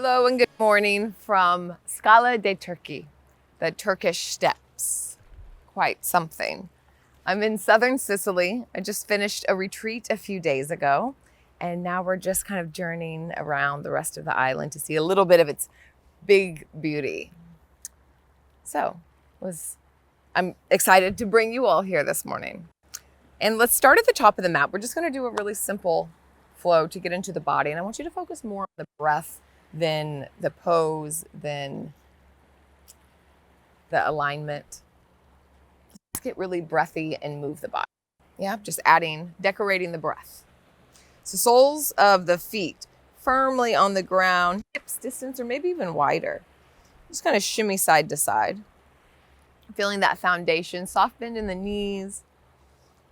Hello and good morning from Scala de Turkey, the Turkish steppes. Quite something. I'm in southern Sicily. I just finished a retreat a few days ago, and now we're just kind of journeying around the rest of the island to see a little bit of its big beauty. So, I'm excited to bring you all here this morning. And let's start at the top of the mat. We're just going to do a really simple flow to get into the body, and I want you to focus more on the breath than the pose, than the alignment. Let's get really breathy and move the body. Yeah, just decorating the breath. So soles of the feet firmly on the ground, hips distance or maybe even wider. Just kind of shimmy side to side. Feeling that foundation, soft bend in the knees,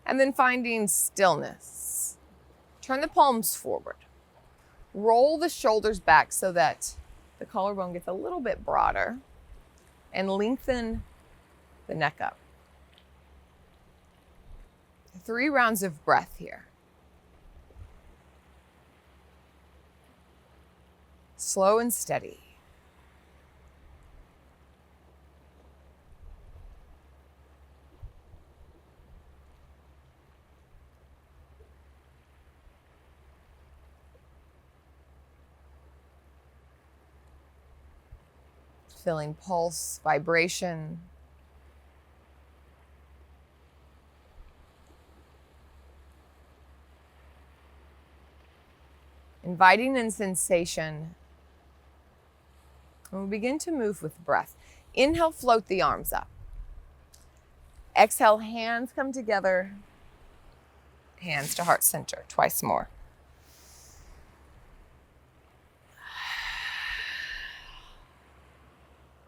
and then finding stillness. Turn the palms forward. Roll the shoulders back so that the collarbone gets a little bit broader, and lengthen the neck up. 3 rounds of breath here. Slow and steady. Feeling pulse, vibration. Inviting in sensation. And we'll begin to move with breath. Inhale, float the arms up. Exhale, hands come together. Hands to heart center, twice more.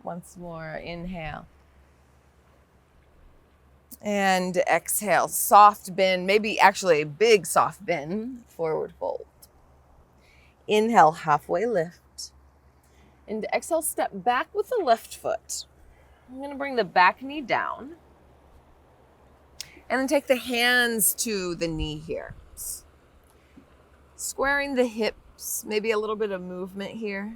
Once more, inhale. And exhale, soft bend, maybe actually a big soft bend, forward fold. Inhale, halfway lift. And exhale, step back with the left foot. I'm going to bring the back knee down. And then take the hands to the knee here. Squaring the hips, maybe a little bit of movement here.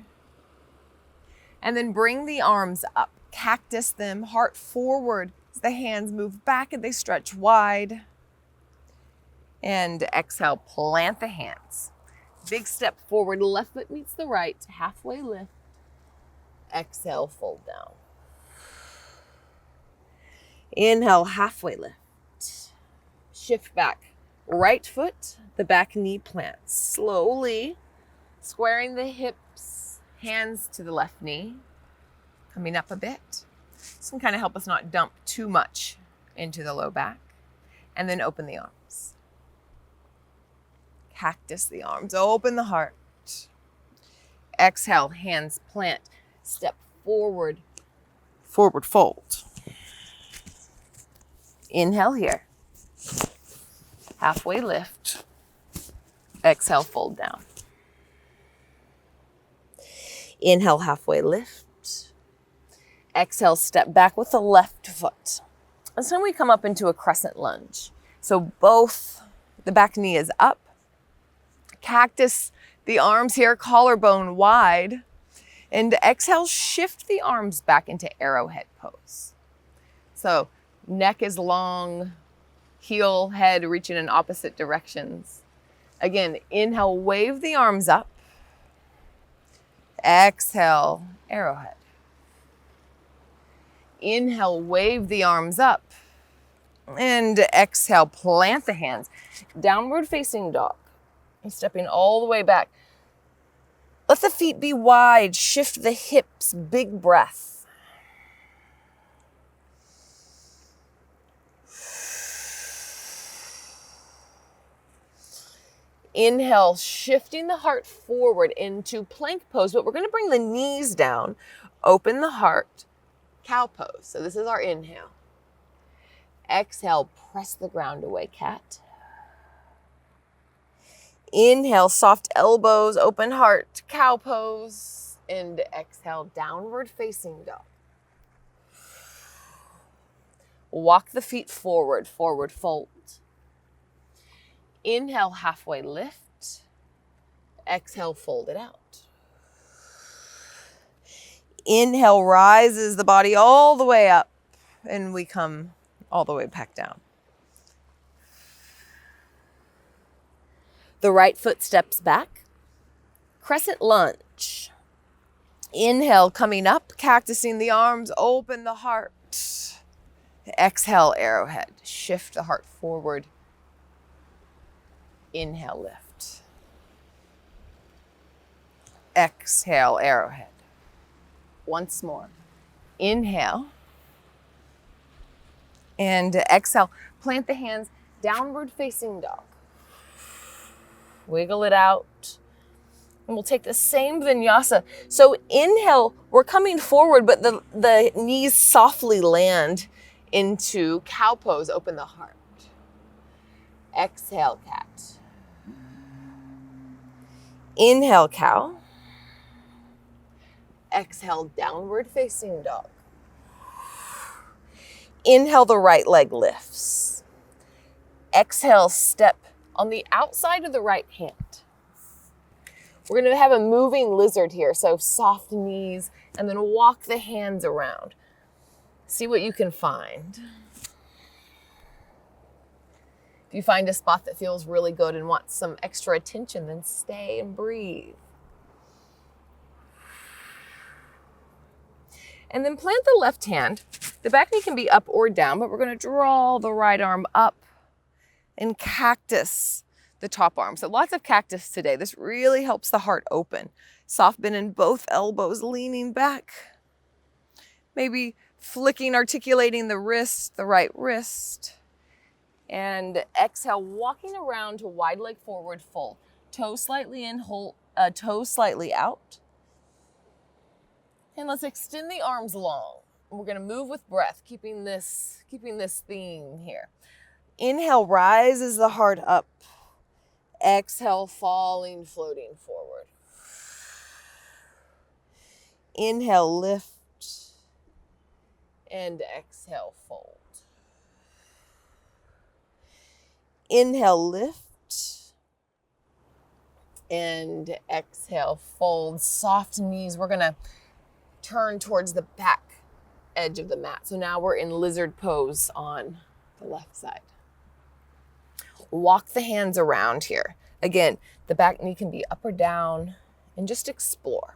And then bring the arms up, cactus them, heart forward as the hands move back and they stretch wide. And exhale, plant the hands. Big step forward, left foot meets the right, halfway lift. Exhale, fold down. Inhale, halfway lift. Shift back, right foot, the back knee plants. Slowly squaring the hips. Hands to the left knee, coming up a bit. This can kind of help us not dump too much into the low back. And then open the arms. Cactus the arms, open the heart. Exhale, hands plant, step forward, forward fold. Inhale here. Halfway lift. Exhale, fold down. Inhale, halfway lift. Exhale, step back with the left foot. And so we come up into a crescent lunge. So both, the back knee is up. Cactus the arms here, collarbone wide. And exhale, shift the arms back into arrowhead pose. So neck is long, heel, head reaching in opposite directions. Again, inhale, wave the arms up. Exhale, arrowhead. Inhale, wave the arms up. And exhale, plant the hands. Downward facing dog. And stepping all the way back. Let the feet be wide. Shift the hips. Big breath. Inhale, shifting the heart forward into plank pose, but we're going to bring the knees down, open the heart, cow pose. So this is our inhale. Exhale, press the ground away, cat. Inhale, soft elbows, open heart, cow pose, and exhale, downward facing dog. Walk the feet forward, forward fold. Inhale, halfway lift. Exhale, fold it out. Inhale rises the body all the way up, and we come all the way back down. The right foot steps back. Crescent Lunge. Inhale, coming up, cactusing the arms, open the heart. Exhale, arrowhead. Shift the heart forward. Inhale, lift. Exhale, arrowhead. Once more. Inhale. And exhale. Plant the hands, downward facing dog. Wiggle it out. And we'll take the same vinyasa. So inhale, we're coming forward, but the knees softly land into cow pose, open the heart. Exhale, cat. Inhale, cow. Exhale, downward facing dog. Inhale, the right leg lifts. Exhale, step on the outside of the right hand. We're going to have a moving lizard here, so soft knees, and then walk the hands around. See what you can find. If you find a spot that feels really good and wants some extra attention, then stay and breathe. And then plant the left hand. The back knee can be up or down, but we're going to draw the right arm up and cactus the top arm. So lots of cactus today. This really helps the heart open. Soft bend in both elbows, leaning back. Maybe flicking, articulating the wrist, the right wrist. And exhale, walking around to wide leg forward fold. Toe slightly in, toe slightly out. And let's extend the arms long. We're going to move with breath, keeping this theme here. Inhale, rises the heart up. Exhale, falling, floating forward. Inhale, lift. And exhale, fold. Inhale, lift. And exhale, fold. Soft knees. We're going to turn towards the back edge of the mat. So now we're in lizard pose on the left side. Walk the hands around here. Again, the back knee can be up or down, and just explore.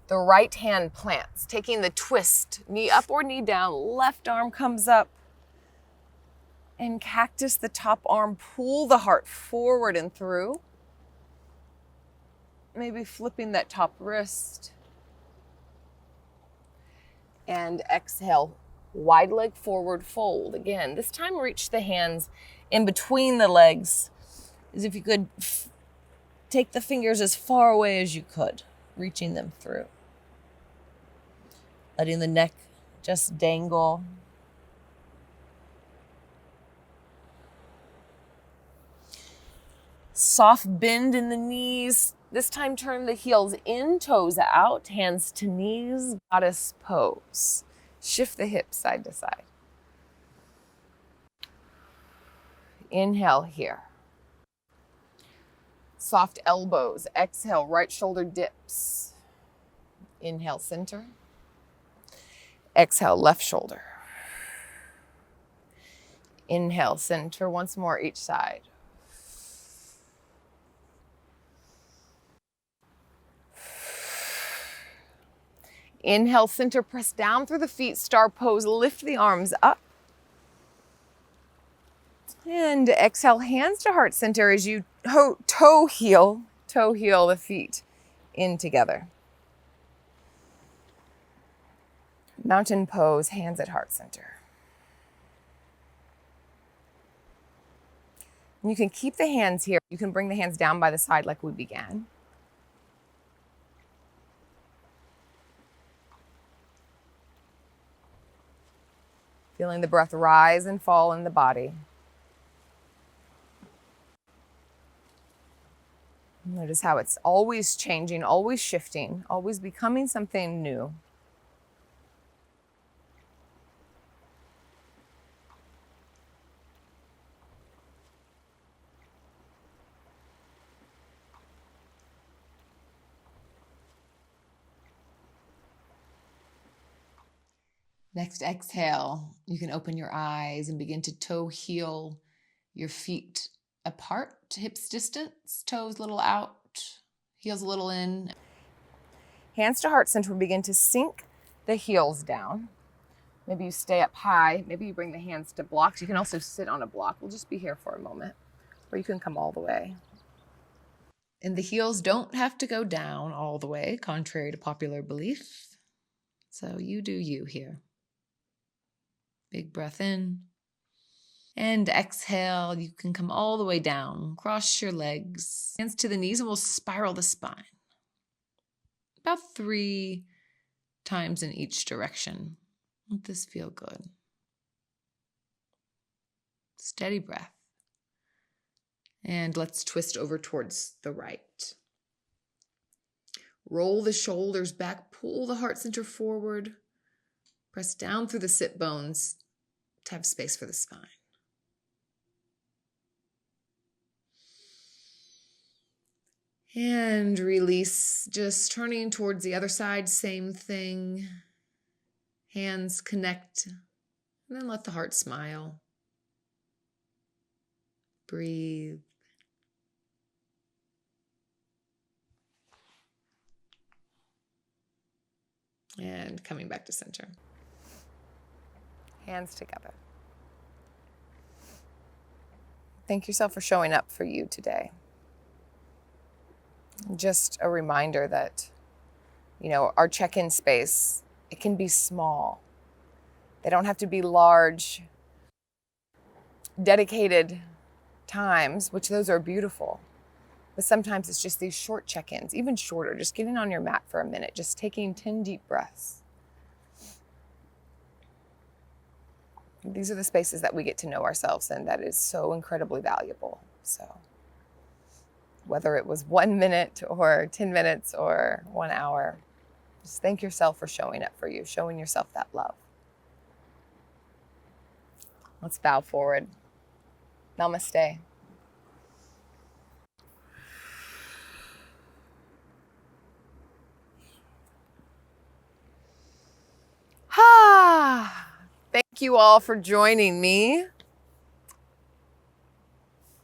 The right hand plants, taking the twist, knee up or knee down, left arm comes up. And cactus the top arm, pull the heart forward and through. Maybe flipping that top wrist. And exhale, wide leg forward fold. Again, this time reach the hands in between the legs, as if you could take the fingers as far away as you could, reaching them through. Letting the neck just dangle. Soft bend in the knees. This time turn the heels in, toes out, hands to knees, goddess pose. Shift the hips side to side. Inhale here. Soft elbows. Exhale, right shoulder dips. Inhale, center. Exhale, left shoulder. Inhale, center. Once more each side. Inhale, center, press down through the feet, star pose, lift the arms up. And exhale, hands to heart center as you toe heel the feet in together. Mountain pose, hands at heart center. And you can keep the hands here. You can bring the hands down by the side like we began. Feeling the breath rise and fall in the body. Notice how it's always changing, always shifting, always becoming something new. Next exhale, you can open your eyes and begin to toe heel your feet apart, hips distance, toes a little out, heels a little in. Hands to heart center, begin to sink the heels down. Maybe you stay up high. Maybe you bring the hands to blocks. You can also sit on a block. We'll just be here for a moment. Or you can come all the way. And the heels don't have to go down all the way, contrary to popular belief. So you do you here. Big breath in. And exhale, you can come all the way down. Cross your legs. Hands to the knees, and we'll spiral the spine. About 3 times in each direction. Let this feel good. Steady breath. And let's twist over towards the right. Roll the shoulders back, pull the heart center forward. Press down through the sit bones to have space for the spine. And release, just turning towards the other side, same thing. Hands connect, and then let the heart smile. Breathe. And coming back to center. Hands together. Thank yourself for showing up for you today. Just a reminder that, our check-in space, it can be small. They don't have to be large, dedicated times, which those are beautiful. But sometimes it's just these short check-ins, even shorter, just getting on your mat for a minute, just taking 10 deep breaths. These are the spaces that we get to know ourselves in that is so incredibly valuable. So whether it was 1 minute or 10 minutes or 1 hour, just thank yourself for showing up for you, showing yourself that love. Let's bow forward. Namasté. Thank you all for joining me.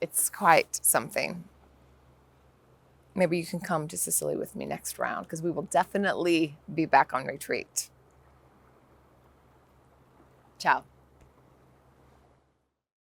It's quite something. Maybe you can come to Sicily with me next round, because we will definitely be back on retreat. Ciao.